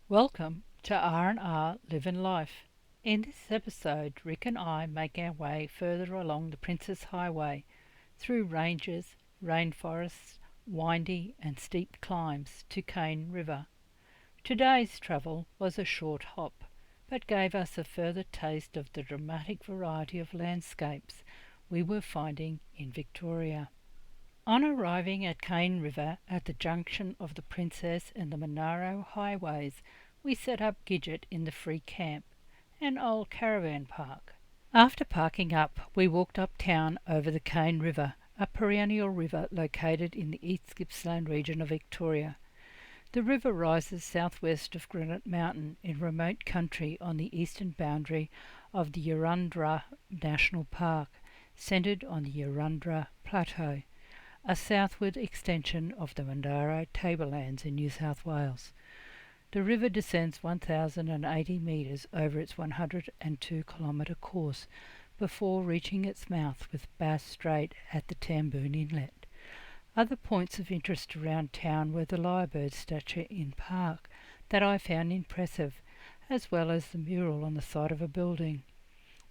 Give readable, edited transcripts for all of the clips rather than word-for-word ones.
Welcome to R&R Living Life. In this episode, Rick and I make our way further along the Princess Highway through ranges, rainforests, windy and steep climbs to Cann River. Today's travel was a short hop, but gave us a further taste of the dramatic variety of landscapes we were finding in Victoria. On arriving at Cann River at the junction of the Princess and the Monaro highways, we set up Gidget in the free camp, an old caravan park. After parking up, we walked uptown over the Cann River, a perennial river located in the East Gippsland region of Victoria. The river rises southwest of Granite Mountain in remote country on the eastern boundary of the Urundra National Park, centred on the Urundra Plateau, a southward extension of the Monaro tablelands in New South Wales. The river descends 1,080 metres over its 102-kilometre course before reaching its mouth with Bass Strait at the Tamboon Inlet. Other points of interest around town were the lyrebird statue in park that I found impressive, as well as the mural on the side of a building.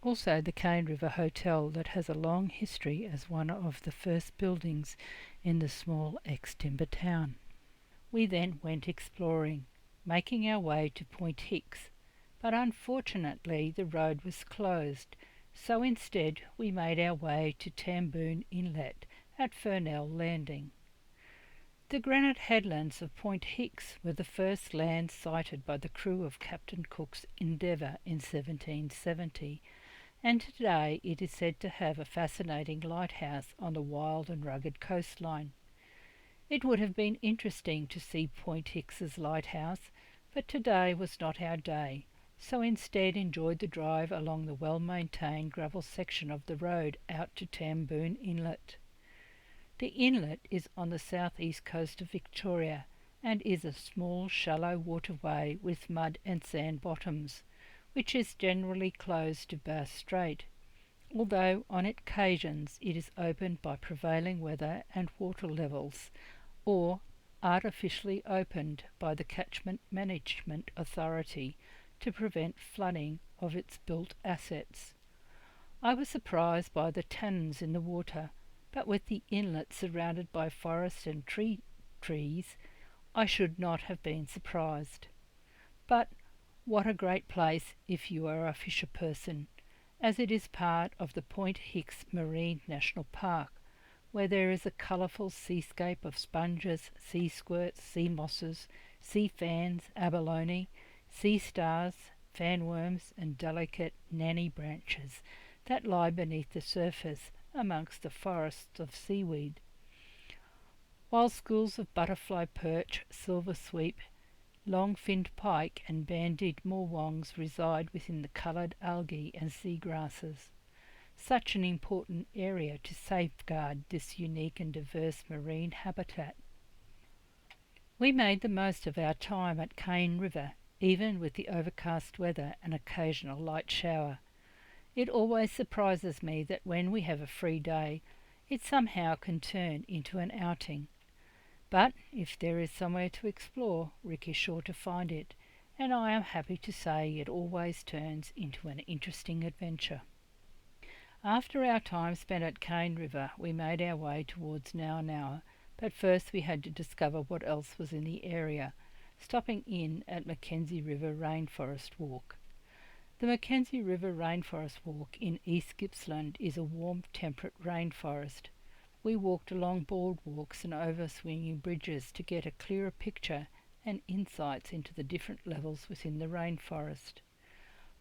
Also the Cann River Hotel that has a long history as one of the first buildings in the small ex-timber town. We then went exploring, making our way to Point Hicks, but unfortunately the road was closed, so instead we made our way to Tamboon Inlet at Furnell Landing. The granite headlands of Point Hicks were the first land sighted by the crew of Captain Cook's Endeavour in 1770, and today it is said to have a fascinating lighthouse on the wild and rugged coastline. It would have been interesting to see Point Hicks's lighthouse, but today was not our day, so instead enjoyed the drive along the well-maintained gravel section of the road out to Tamboon Inlet. The inlet is on the southeast coast of Victoria and is a small shallow waterway with mud and sand bottoms, which is generally closed to Bass Strait, although on occasions it is opened by prevailing weather and water levels, or artificially opened by the Catchment Management Authority to prevent flooding of its built assets. I was surprised by the tannins in the water, but with the inlet surrounded by forest and trees, I should not have been surprised. But what a great place if you are a fisher person, as it is part of the Point Hicks Marine National Park, where there is a colourful seascape of sponges, sea squirts, sea mosses, sea fans, abalone, sea stars, fanworms and delicate nanny branches that lie beneath the surface amongst the forests of seaweed, while schools of butterfly perch, silver sweep, long-finned pike and banded moorwongs reside within the coloured algae and seagrasses. Such an important area to safeguard this unique and diverse marine habitat. We made the most of our time at Cann River, even with the overcast weather and occasional light shower. It always surprises me that when we have a free day, it somehow can turn into an outing. But if there is somewhere to explore, Rick is sure to find it, and I am happy to say it always turns into an interesting adventure. After our time spent at Cann River, we made our way towards Nowa Nowa, but first we had to discover what else was in the area, stopping in at Mackenzie River Rainforest Walk. The Mackenzie River Rainforest Walk in East Gippsland is a warm, temperate rainforest. We walked along boardwalks and over swinging bridges to get a clearer picture and insights into the different levels within the rainforest.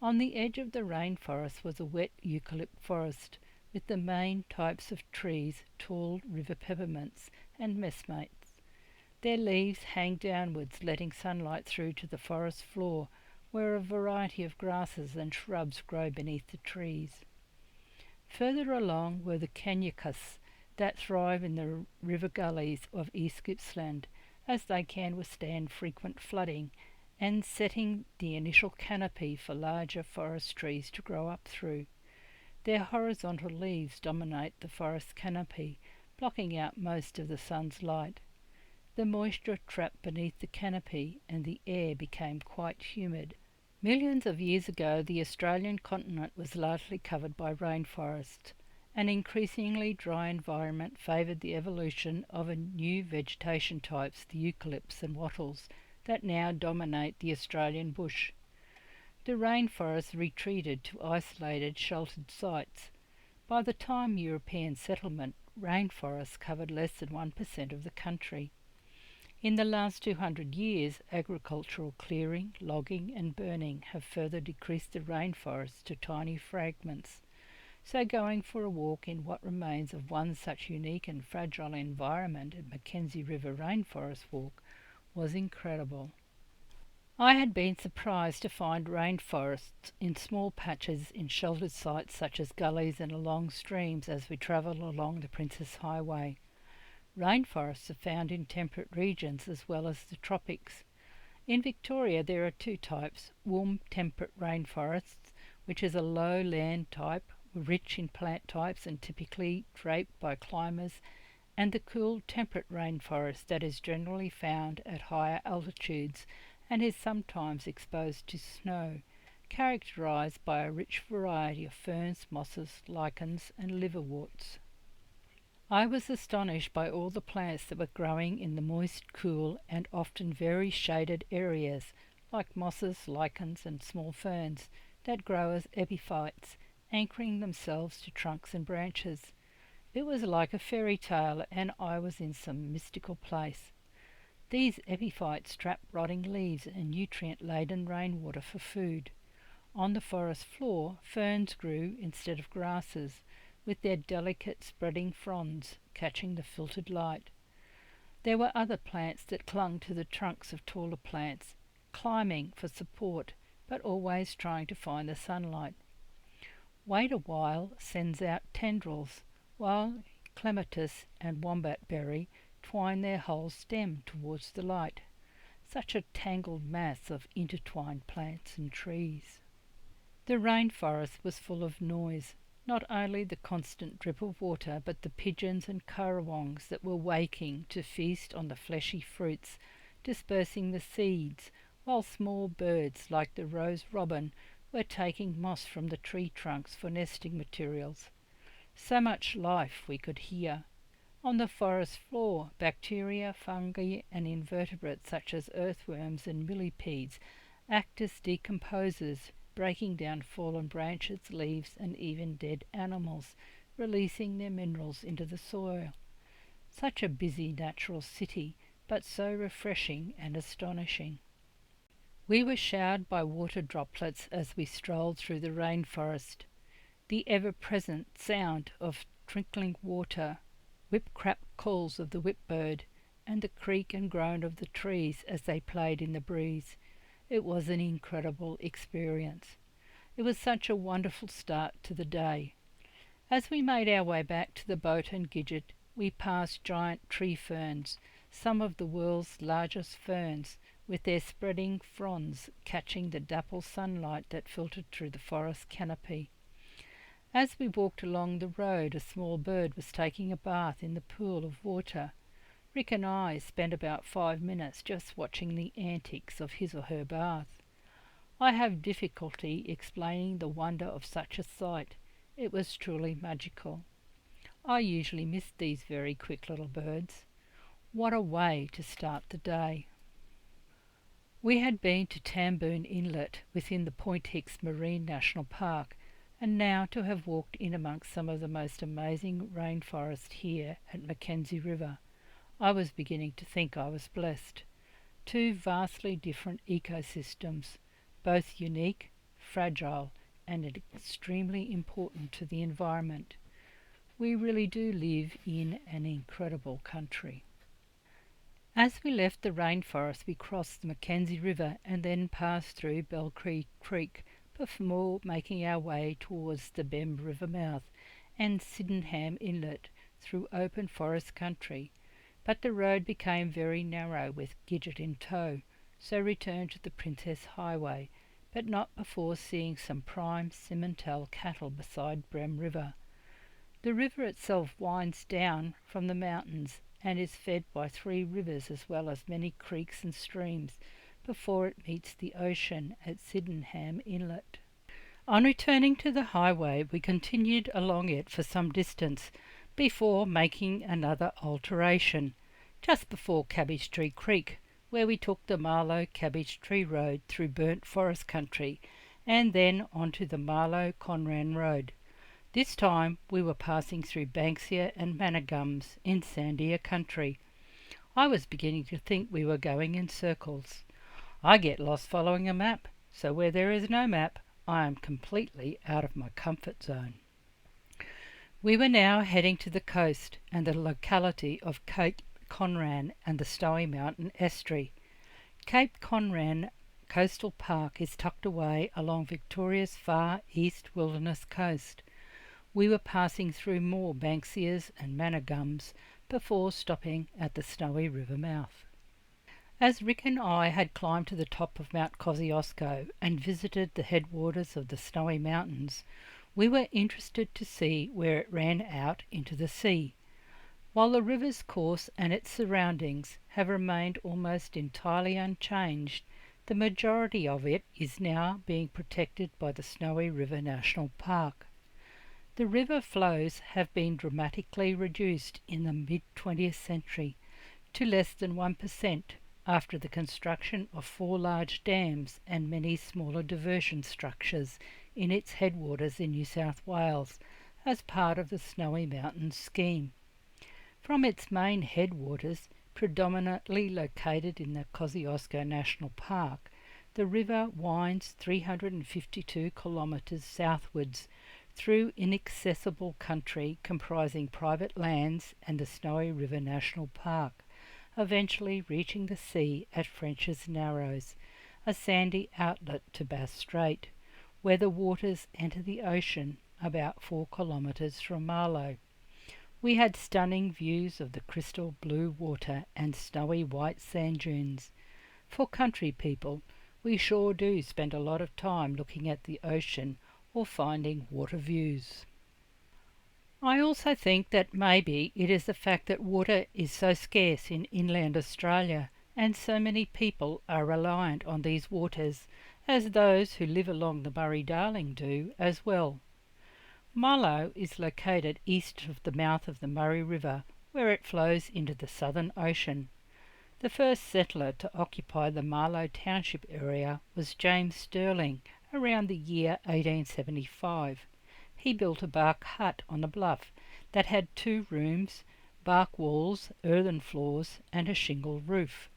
On the edge of the rainforest was a wet eucalypt forest, with the main types of trees tall river peppermints and messmates. Their leaves hang downwards, letting sunlight through to the forest floor, where a variety of grasses and shrubs grow beneath the trees. Further along were the canyucas that thrive in the river gullies of East Gippsland, as they can withstand frequent flooding and setting the initial canopy for larger forest trees to grow up through. Their horizontal leaves dominate the forest canopy, blocking out most of the sun's light. The moisture trapped beneath the canopy and the air became quite humid. Millions of years ago, the Australian continent was largely covered by rainforests. An increasingly dry environment favoured the evolution of a new vegetation types, the eucalypts and wattles, that now dominate the Australian bush. The rainforests retreated to isolated, sheltered sites. By the time European settlement, rainforests covered less than 1% of the country. In the last 200 years, agricultural clearing, logging and burning have further decreased the rainforests to tiny fragments. So going for a walk in what remains of one such unique and fragile environment at Mackenzie River Rainforest Walk was incredible. I had been surprised to find rainforests in small patches in sheltered sites such as gullies and along streams as we travelled along the Princess Highway. Rainforests are found in temperate regions as well as the tropics. In Victoria there are two types: warm temperate rainforests, which is a low land type, rich in plant types and typically draped by climbers, and the cool temperate rainforest that is generally found at higher altitudes and is sometimes exposed to snow, characterised by a rich variety of ferns, mosses, lichens and liverworts. I was astonished by all the plants that were growing in the moist, cool and often very shaded areas, like mosses, lichens and small ferns, that grow as epiphytes, anchoring themselves to trunks and branches. It was like a fairy tale, and I was in some mystical place. These epiphytes trap rotting leaves and nutrient-laden rainwater for food. On the forest floor, ferns grew instead of grasses, with their delicate spreading fronds catching the filtered light. There were other plants that clung to the trunks of taller plants, climbing for support, but always trying to find the sunlight. Wait a while sends out tendrils, while clematis and wombatberry twine their whole stem towards the light. Such a tangled mass of intertwined plants and trees. The rainforest was full of noise, not only the constant drip of water, but the pigeons and currawongs that were waking to feast on the fleshy fruits, dispersing the seeds, while small birds like the rose robin were taking moss from the tree trunks for nesting materials. So much life we could hear. On the forest floor, bacteria, fungi and invertebrates such as earthworms and millipedes act as decomposers, breaking down fallen branches, leaves and even dead animals, releasing their minerals into the soil. Such a busy natural city, but so refreshing and astonishing. We were showered by water droplets as we strolled through the rainforest. The ever-present sound of trickling water, whip-crap calls of the whipbird, and the creak and groan of the trees as they played in the breeze. It was an incredible experience. It was such a wonderful start to the day. As we made our way back to the boat and Gidget, we passed giant tree ferns, some of the world's largest ferns, with their spreading fronds catching the dapple sunlight that filtered through the forest canopy. As we walked along the road, a small bird was taking a bath in the pool of water. Rick and I spent about 5 minutes just watching the antics of his or her bath. I have difficulty explaining the wonder of such a sight. It was truly magical. I usually miss these very quick little birds. What a way to start the day. We had been to Tamboon Inlet within the Point Hicks Marine National Park, and now to have walked in amongst some of the most amazing rainforest here at Mackenzie River, I was beginning to think I was blessed. Two vastly different ecosystems, both unique, fragile, and extremely important to the environment. We really do live in an incredible country. As we left the rainforest, we crossed the Mackenzie River and then passed through Belcree Creek, before making our way towards the Bem River mouth and Sydenham Inlet through open forest country. But the road became very narrow with Gidget in tow, so returned to the Princess Highway, but not before seeing some prime Simmental cattle beside Bem River. The river itself winds down from the mountains and is fed by 3 rivers as well as many creeks and streams before it meets the ocean at Sydenham Inlet. On returning to the highway, we continued along it for some distance before making another alteration, just before Cabbage Tree Creek, where we took the Marlow Cabbage Tree Road through burnt forest country and then onto the Marlow-Conran Road. This time we were passing through Banksia and Manigums in sandier country. I was beginning to think we were going in circles. I get lost following a map, so where there is no map, I am completely out of my comfort zone. We were now heading to the coast and the locality of Cape Conran and the Snowy Mountain Estuary. Cape Conran Coastal Park is tucked away along Victoria's far east wilderness coast. We were passing through more Banksias and Manigums before stopping at the Snowy River mouth. As Rick and I had climbed to the top of Mount Kosciuszko and visited the headwaters of the Snowy Mountains, we were interested to see where it ran out into the sea. While the river's course and its surroundings have remained almost entirely unchanged, the majority of it is now being protected by the Snowy River National Park. The river flows have been dramatically reduced in the mid-20th century to less than 1% after the construction of 4 large dams and many smaller diversion structures in its headwaters in New South Wales as part of the Snowy Mountains scheme. From its main headwaters, predominantly located in the Kosciuszko National Park, the river winds 352 kilometres southwards through inaccessible country comprising private lands and the Snowy River National Park, eventually reaching the sea at French's Narrows, a sandy outlet to Bass Strait, where the waters enter the ocean about 4 kilometres from Marlow. We had stunning views of the crystal blue water and snowy white sand dunes. For country people, we sure do spend a lot of time looking at the ocean or finding water views. I also think that maybe it is the fact that water is so scarce in inland Australia and so many people are reliant on these waters, as those who live along the Murray-Darling do as well. Marlow is located east of the mouth of the Murray River, where it flows into the Southern Ocean. The first settler to occupy the Marlow Township area was James Stirling around the year 1875. He built a bark hut on a bluff that had 2 rooms, bark walls, earthen floors and a shingle roof.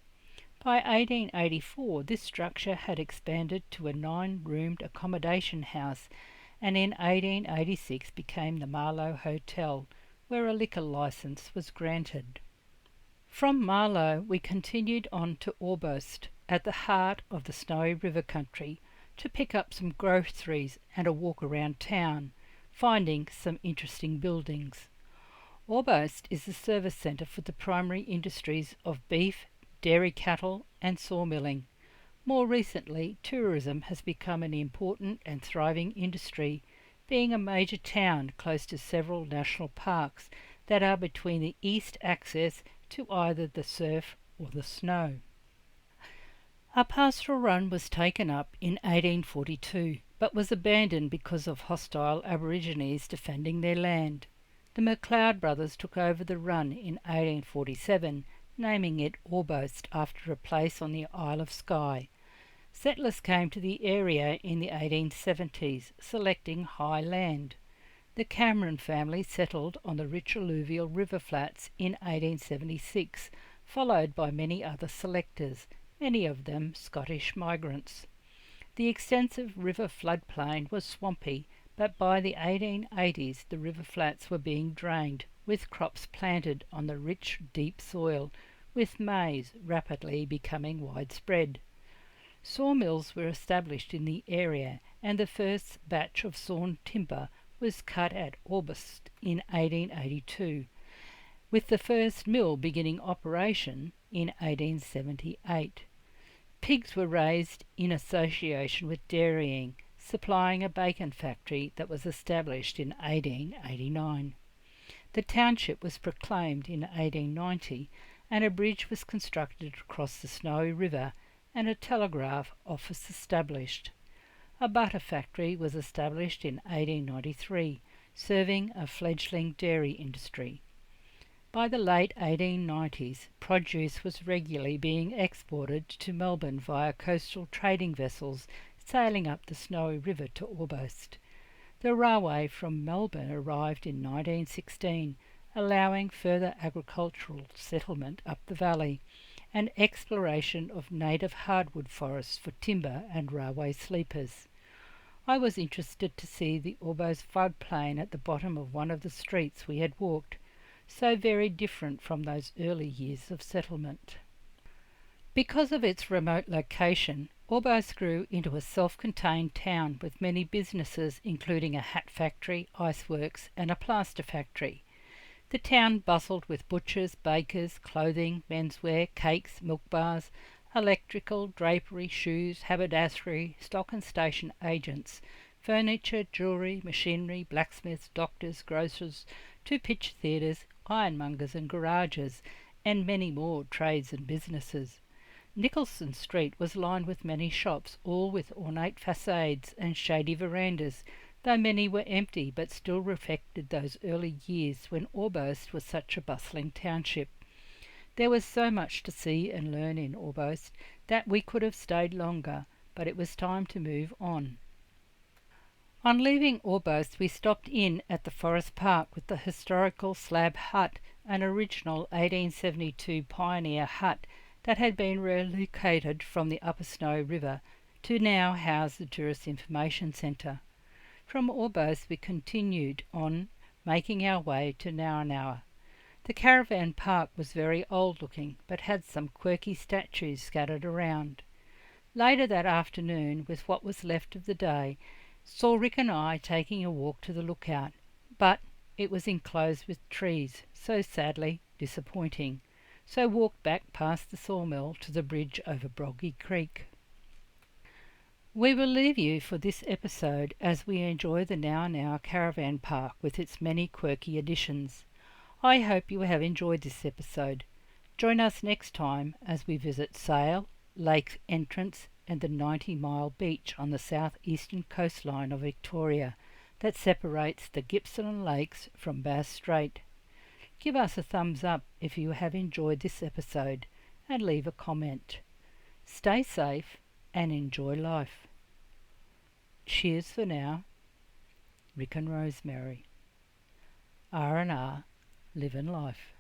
By 1884 this structure had expanded to a 9-roomed accommodation house and in 1886 became the Marlow Hotel, where a liquor licence was granted. From Marlow we continued on to Orbost, at the heart of the Snowy River country, to pick up some groceries and a walk around town, finding some interesting buildings. Orbost is the service centre for the primary industries of beef, dairy cattle and sawmilling. More recently, tourism has become an important and thriving industry, being a major town close to several national parks that are between the east access to either the surf or the snow. A pastoral run was taken up in 1842, but was abandoned because of hostile Aborigines defending their land. The McLeod brothers took over the run in 1847, naming it Orbost after a place on the Isle of Skye. Settlers came to the area in the 1870s, selecting high land. The Cameron family settled on the rich alluvial river flats in 1876, followed by many other selectors, many of them Scottish migrants. The extensive river floodplain was swampy, but by the 1880s the river flats were being drained, with crops planted on the rich, deep soil, with maize rapidly becoming widespread. Sawmills were established in the area, and the first batch of sawn timber was cut at Orbost in 1882, with the first mill beginning operation in 1878. Pigs were raised in association with dairying, supplying a bacon factory that was established in 1889. The township was proclaimed in 1890 and a bridge was constructed across the Snowy River and a telegraph office established. A butter factory was established in 1893, serving a fledgling dairy industry. By the late 1890s, produce was regularly being exported to Melbourne via coastal trading vessels sailing up the Snowy River to Orbost. The railway from Melbourne arrived in 1916, allowing further agricultural settlement up the valley and exploration of native hardwood forests for timber and railway sleepers. I was interested to see the Orbost floodplain at the bottom of one of the streets we had walked, so very different from those early years of settlement. Because of its remote location, Orbost grew into a self-contained town with many businesses including a hat factory, iceworks and a plaster factory. The town bustled with butchers, bakers, clothing, menswear, cakes, milk bars, electrical, drapery, shoes, haberdashery, stock and station agents, furniture, jewellery, machinery, blacksmiths, doctors, grocers, two picture theatres, ironmongers and garages, and many more trades and businesses. Nicholson Street was lined with many shops, all with ornate facades and shady verandas, though many were empty but still reflected those early years when Orbost was such a bustling township. There was so much to see and learn in Orbost that we could have stayed longer, but it was time to move on. On leaving Orbost, we stopped in at the Forest Park with the historical slab hut, an original 1872 pioneer hut that had been relocated from the Upper Snowy River to now house the Tourist Information Centre. From Orbost we continued on, making our way to Nowa Nowa. The caravan park was very old looking, but had some quirky statues scattered around. Later that afternoon, with what was left of the day, saw Rick and I taking a walk to the lookout, but it was enclosed with trees, so sadly disappointing, so walked back past the sawmill to the bridge over Broggy Creek. We will leave you for this episode as we enjoy the Nowa Nowa Caravan Park with its many quirky additions. I hope you have enjoyed this episode. Join us next time as we visit Sale, Lake Entrance and the 90-mile beach on the southeastern coastline of Victoria that separates the Gippsland Lakes from Bass Strait. Give us a thumbs up if you have enjoyed this episode and leave a comment. Stay safe and enjoy life. Cheers for now. Rick and Rosemary. R&R, living life.